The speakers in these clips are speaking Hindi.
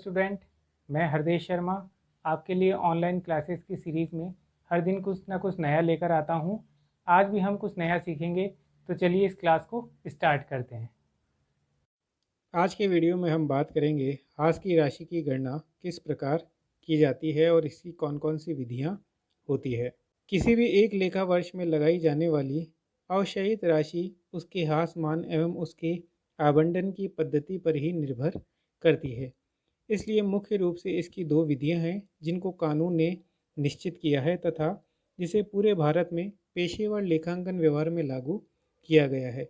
स्टूडेंट, मैं हरदेश शर्मा आपके लिए ऑनलाइन क्लासेस की सीरीज़ में हर दिन कुछ ना कुछ नया लेकर आता हूँ। आज भी हम कुछ नया सीखेंगे, तो चलिए इस क्लास को स्टार्ट करते हैं। आज के वीडियो में हम बात करेंगे हास की राशि की गणना किस प्रकार की जाती है और इसकी कौन कौन सी विधियां होती है। किसी भी एक लेखा वर्ष में लगाई जाने वाली अवशयित राशि उसके हास मान एवं उसके आवंटन की पद्धति पर ही निर्भर करती है। इसलिए मुख्य रूप से इसकी दो विधियां हैं जिनको कानून ने निश्चित किया है तथा जिसे पूरे भारत में पेशेवर लेखांकन व्यवहार में लागू किया गया है।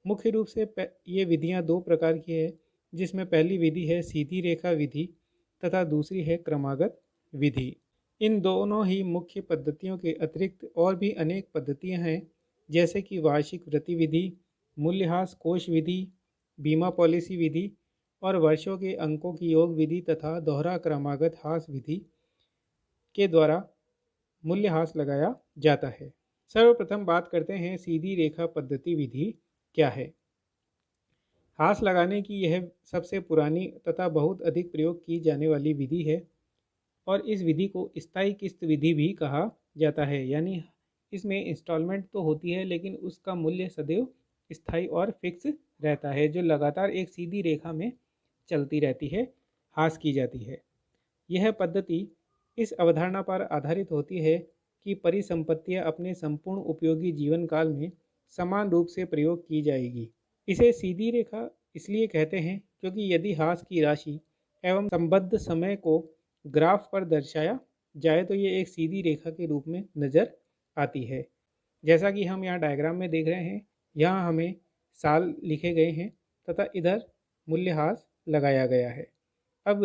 मुख्य रूप से ये विधियां दो प्रकार की है, जिसमें पहली विधि है सीधी रेखा विधि तथा दूसरी है क्रमागत विधि। इन दोनों ही मुख्य पद्धतियों के अतिरिक्त और भी अनेक पद्धतियां हैं, जैसे कि वार्षिक वृत्ति विधि, मूल्यह्रास कोष विधि, बीमा पॉलिसी विधि और वर्षों के अंकों की योग विधि तथा दोहरा क्रमागत हास विधि के द्वारा मूल्यह्रास लगाया जाता है। सर्वप्रथम बात करते हैं सीधी रेखा पद्धति विधि क्या है। हास लगाने की यह सबसे पुरानी तथा बहुत अधिक प्रयोग की जाने वाली विधि है और इस विधि को स्थायी किस्त विधि भी कहा जाता है। यानी इसमें इंस्टॉलमेंट तो होती है लेकिन उसका मूल्य सदैव स्थायी और फिक्स रहता है, जो लगातार एक सीधी रेखा में चलती रहती है, हास की जाती है। यह पद्धति इस अवधारणा पर आधारित होती है कि परिसंपत्तियां अपने संपूर्ण उपयोगी जीवन काल में समान रूप से प्रयोग की जाएगी। इसे सीधी रेखा इसलिए कहते हैं क्योंकि यदि हास की राशि एवं संबद्ध समय को ग्राफ पर दर्शाया जाए तो ये एक सीधी रेखा के रूप में नज़र आती है। जैसा कि हम यहाँ डायग्राम में देख रहे हैं, यहाँ हमें साल लिखे गए हैं तथा इधर मूल्यह्रास लगाया गया है। अब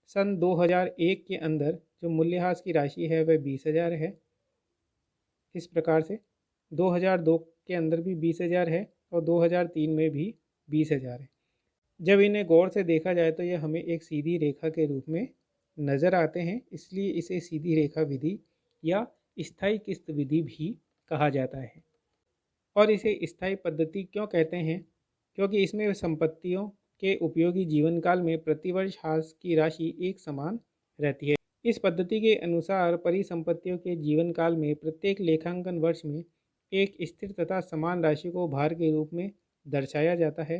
सन 2001 के अंदर जो मूल्यह्रास की राशि है वह 20,000 है। इस प्रकार से 2002 के अंदर भी 20,000 है और 2003 में भी 20,000 है। जब इन्हें गौर से देखा जाए तो यह हमें एक सीधी रेखा के रूप में नज़र आते हैं, इसलिए इसे सीधी रेखा विधि या स्थायी किस्त विधि भी कहा जाता है। और इसे स्थायी पद्धति क्यों कहते हैं? क्योंकि इसमें संपत्तियों के उपयोगी जीवन काल में प्रतिवर्ष हास की राशि एक समान रहती है। इस पद्धति के अनुसार परिसंपत्तियों के जीवन काल में प्रत्येक लेखांकन वर्ष में एक स्थिर तथा समान राशि को भार के रूप में दर्शाया जाता है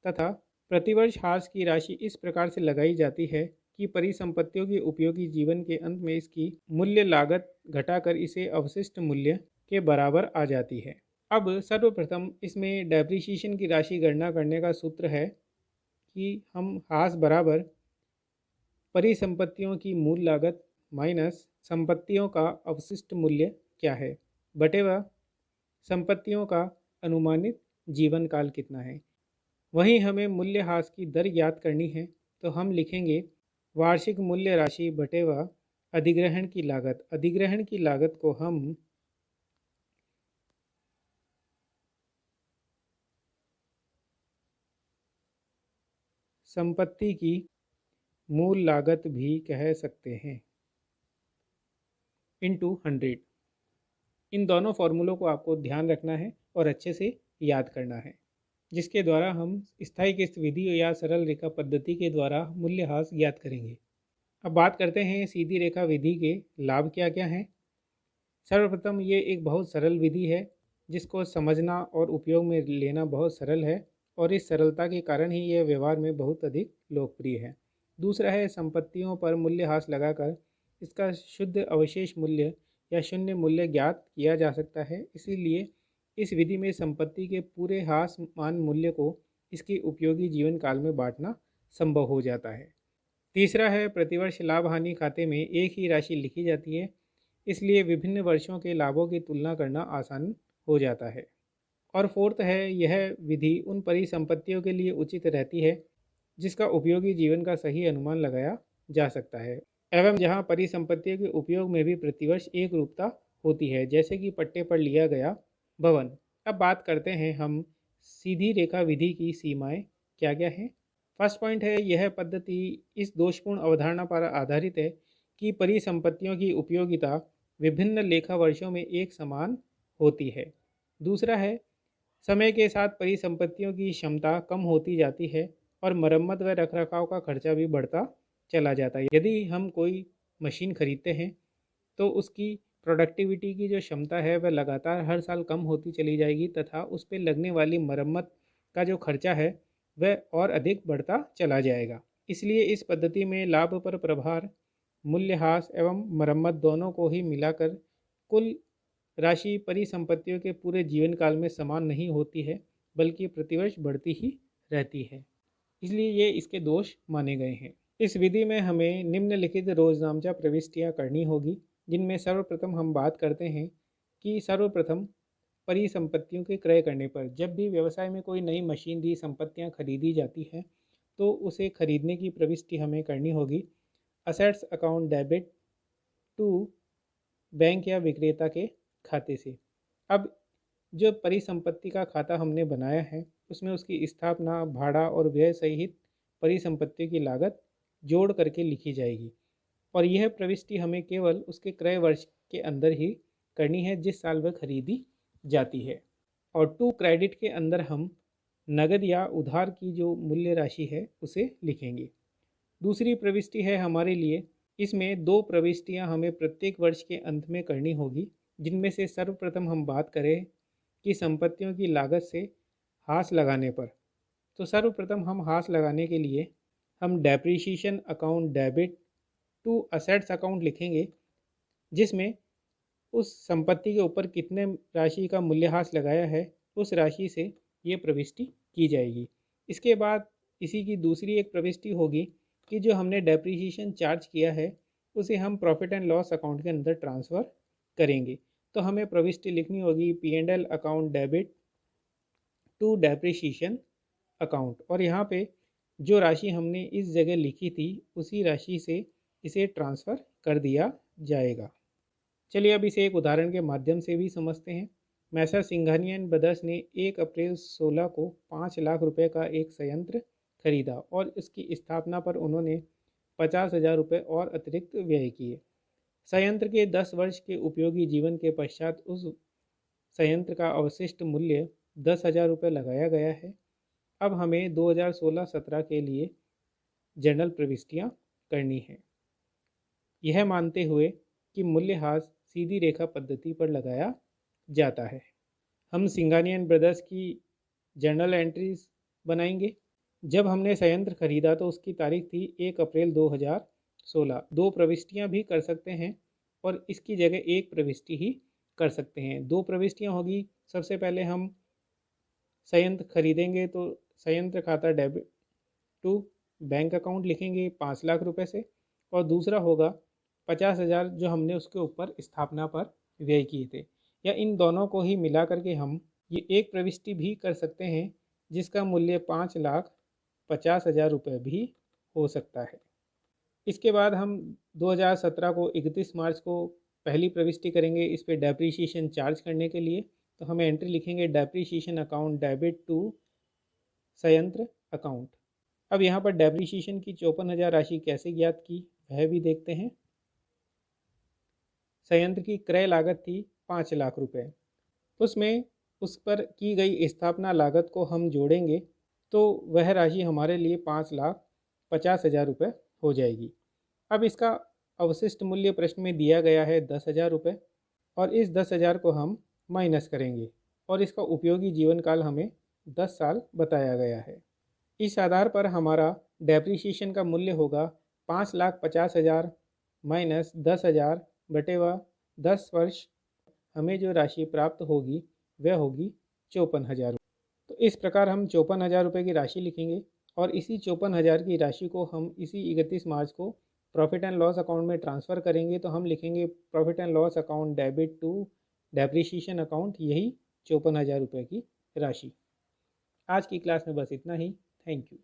तथा प्रतिवर्ष हास की राशि इस प्रकार से लगाई जाती है कि परिसंपत्तियों के उपयोगी जीवन के अंत में इसकी मूल्य लागत घटाकर इसे अवशिष्ट मूल्य के बराबर आ जाती है। अब सर्वप्रथम इसमें डेप्रिसिएशन की राशि गणना करने का सूत्र है कि हम हास बराबर परिसंपत्तियों की मूल लागत माइनस संपत्तियों का अवशिष्ट मूल्य क्या है बटे व संपत्तियों का अनुमानित जीवन काल कितना है। वहीं हमें मूल्यह्रास की दर ज्ञात करनी है तो हम लिखेंगे वार्षिक मूल्य राशि बटे व अधिग्रहण की लागत। अधिग्रहण की लागत को हम संपत्ति की मूल लागत भी कह सकते हैं इनटू 100। इन दोनों फॉर्मूलों को आपको ध्यान रखना है और अच्छे से याद करना है, जिसके द्वारा हम स्थायी किस्त विधि या सरल रेखा पद्धति के द्वारा मूल्यह्रास ज्ञात करेंगे। अब बात करते हैं सीधी रेखा विधि के लाभ क्या क्या हैं। सर्वप्रथम ये एक बहुत सरल विधि है जिसको समझना और उपयोग में लेना बहुत सरल है और इस सरलता के कारण ही यह व्यवहार में बहुत अधिक लोकप्रिय है। दूसरा है संपत्तियों पर मूल्यह्रास लगाकर इसका शुद्ध अवशेष मूल्य या शून्य मूल्य ज्ञात किया जा सकता है। इसीलिए इस विधि में संपत्ति के पूरे हास मान मूल्य को इसके उपयोगी जीवन काल में बांटना संभव हो जाता है। तीसरा है प्रतिवर्ष लाभ हानि खाते में एक ही राशि लिखी जाती है, इसलिए विभिन्न वर्षों के लाभों की तुलना करना आसान हो जाता है। और फोर्थ है, यह विधि उन परिसंपत्तियों के लिए उचित रहती है जिसका उपयोगी जीवन का सही अनुमान लगाया जा सकता है एवं जहां परिसंपत्तियों के उपयोग में भी प्रतिवर्ष एक रूपता होती है, जैसे कि पट्टे पर लिया गया भवन। अब बात करते हैं हम सीधी रेखा विधि की सीमाएं क्या क्या हैं। फर्स्ट पॉइंट है, यह पद्धति इस दोषपूर्ण अवधारणा पर आधारित है कि परिसंपत्तियों की उपयोगिता विभिन्न लेखा वर्षों में एक समान होती है। दूसरा है, समय के साथ परिसंपत्तियों की क्षमता कम होती जाती है और मरम्मत व रखरखाव का खर्चा भी बढ़ता चला जाता है। यदि हम कोई मशीन खरीदते हैं तो उसकी प्रोडक्टिविटी की जो क्षमता है वह लगातार हर साल कम होती चली जाएगी तथा उस पे लगने वाली मरम्मत का जो खर्चा है वह और अधिक बढ़ता चला जाएगा। इसलिए इस पद्धति में लाभ पर प्रभार, मूल्यह्रास एवं मरम्मत दोनों को ही मिलाकर कुल राशि परिसंपत्तियों के पूरे जीवन काल में समान नहीं होती है, बल्कि प्रतिवर्ष बढ़ती ही रहती है। इसलिए ये इसके दोष माने गए हैं। इस विधि में हमें निम्नलिखित रोजनामचा प्रविष्टियाँ करनी होगी, जिनमें सर्वप्रथम हम बात करते हैं कि सर्वप्रथम परिसंपत्तियों के क्रय करने पर जब भी व्यवसाय में कोई नई मशीनरी संपत्तियां खरीदी जाती हैं तो उसे खरीदने की प्रविष्टि हमें करनी होगी assets account debit to bank या विक्रेता के खाते से। अब जो परिसंपत्ति का खाता हमने बनाया है उसमें उसकी स्थापना, भाड़ा और व्यय सहित परिसंपत्ति की लागत जोड़ करके लिखी जाएगी और यह प्रविष्टि हमें केवल उसके क्रय वर्ष के अंदर ही करनी है जिस साल वह खरीदी जाती है। और टू क्रेडिट के अंदर हम नगद या उधार की जो मूल्य राशि है उसे लिखेंगे। दूसरी प्रविष्टि है हमारे लिए, इसमें दो प्रविष्टियां हमें प्रत्येक वर्ष के अंत में करनी होगी, जिनमें से सर्वप्रथम हम बात करें कि संपत्तियों की लागत से हास लगाने पर। तो सर्वप्रथम हम हास लगाने के लिए हम depreciation account debit to assets account लिखेंगे, जिसमें उस संपत्ति के ऊपर कितने राशि का मूल्यह्रास लगाया है उस राशि से ये प्रविष्टि की जाएगी। इसके बाद इसी की दूसरी एक प्रविष्टि होगी कि जो हमने डेप्रीशिएशन चार्ज किया है उसे हम प्रॉफिट एंड लॉस अकाउंट के अंदर ट्रांसफ़र करेंगे। तो हमें प्रविष्टि लिखनी होगी P&L account debit to depreciation account और यहाँ पे जो राशि हमने इस जगह लिखी थी उसी राशि से इसे ट्रांसफ़र कर दिया जाएगा। चलिए अब इसे एक उदाहरण के माध्यम से भी समझते हैं। मैसर सिंघानिया एंड ब्रदर्स ने 1 अप्रैल 16 को 5 लाख रुपए का एक संयंत्र खरीदा और इसकी स्थापना पर उन्होंने 50,000 रुपये और अतिरिक्त व्यय किए। संयंत्र के 10 वर्ष के उपयोगी जीवन के पश्चात उस संयंत्र का अवशिष्ट मूल्य 10,000 रुपये लगाया गया है। अब हमें 2016-17 के लिए जनरल प्रविष्टियाँ करनी है, यह मानते हुए कि मूल्यह्रास सीधी रेखा पद्धति पर लगाया जाता है। हम सिंघानिया एंड ब्रदर्स की जर्नल एंट्रीज बनाएंगे। जब हमने संयंत्र खरीदा तो उसकी तारीख थी 1 अप्रैल 2016। दो प्रविष्टियां भी कर सकते हैं और इसकी जगह एक प्रविष्टि ही कर सकते हैं। दो प्रविष्टियां होगी, सबसे पहले हम संयंत्र खरीदेंगे तो संयंत्र खाता डेबिट टू बैंक अकाउंट लिखेंगे 5 लाख रुपए से और दूसरा होगा 50,000 जो हमने उसके ऊपर स्थापना पर व्यय किए थे। या इन दोनों को ही मिला करके हम ये एक प्रविष्टि भी कर सकते हैं जिसका मूल्य 5,50,000 रुपये भी हो सकता है। इसके बाद हम 2017 को 31 मार्च को पहली प्रविष्टि करेंगे इस पर डेप्रीशिएशन चार्ज करने के लिए। तो हमें एंट्री लिखेंगे डेप्रीशिएशन अकाउंट डेबिट टू संयंत्र अकाउंट। अब यहाँ पर डेप्रीशिएशन की 54,000 राशि कैसे ज्ञात की वह भी देखते हैं। संयंत्र की क्रय लागत थी 5 लाख रुपए, उसमें उस पर की गई स्थापना लागत को हम जोड़ेंगे तो वह राशि हमारे लिए 5,50,000 रुपये हो जाएगी। अब इसका अवशिष्ट मूल्य प्रश्न में दिया गया है 10,000 रुपये और इस 10,000 को हम माइनस करेंगे और इसका उपयोगी जीवन काल हमें 10 साल बताया गया है। इस आधार पर हमारा डेप्रीशिएशन का मूल्य होगा 5,50,000 माइनस 10,000 बटेवा 10 वर्ष। हमें जो राशि प्राप्त होगी वह होगी 54,000। तो इस प्रकार हम 54,000 रुपये की राशि लिखेंगे और इसी 54,000 की राशि को हम इसी 31 मार्च को प्रॉफिट एंड लॉस अकाउंट में ट्रांसफ़र करेंगे। तो हम लिखेंगे profit and loss account debit to depreciation account, यही 54,000 रुपये की राशि। आज की क्लास में बस इतना ही। Thank you.